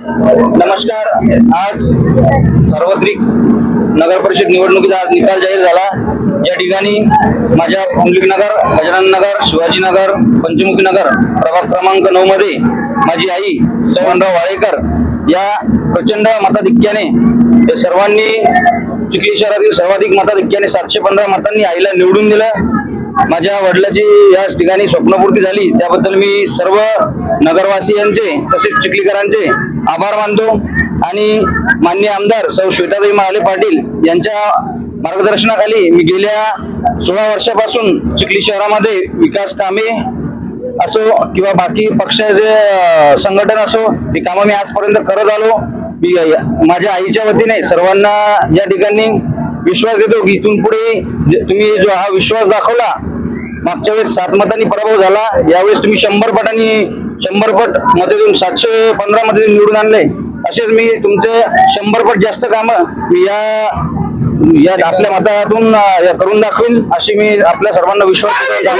नमस्कार. आज सार्वत्रिक नगर परिषद निवडणुकीचा आज निकाल जाहीर झाला. या ठिकाणी माझ्या पुंडलिक नगर, गजानन नगर, शिवाजी नगर, पंचमुखी नगर प्रभाग क्रमांक 9 मध्ये माझी आई सवनराव वाळेकर या प्रचंड मताधिक्याने सर्वांनी चिखली शहरातील सर्वाधिक मताधिक्याने 715 मतांनी आईला निवडून दिलं. माझ्या वडिलांची या ठिकाणी स्वप्नपूर्ती झाली, त्याबद्दल मी सर्व नगरवासियांचे तसेच चिखलीकरांचे आभार मानतो. आणि माननीय आमदार सौ श्वेताताई महाले पाटील यांच्या मार्गदर्शनाखाली मी गेल्या 16 वर्षापासून चिखली शहरामध्ये विकास कामे असो किंवा बाकी पक्षाचे संघटन असो ती कामं मी आजपर्यंत करत आलो. मी माझ्या आईच्या वतीने सर्वांना या ठिकाणी विश्वास देतो की इथून पुढे तुम्ही जो हा विश्वास दाखवला, मागच्या वेळेस 7 मतांनी पराभव झाला, यावेळेस तुम्ही 100 पट मते देऊन 715 मते निवडून आणले. असेच मी तुमचे 100 पट जास्त कामं मी या आपल्या मतातून करून दाखवेल, अशी मी आपल्या सर्वांना विश्वास देतो.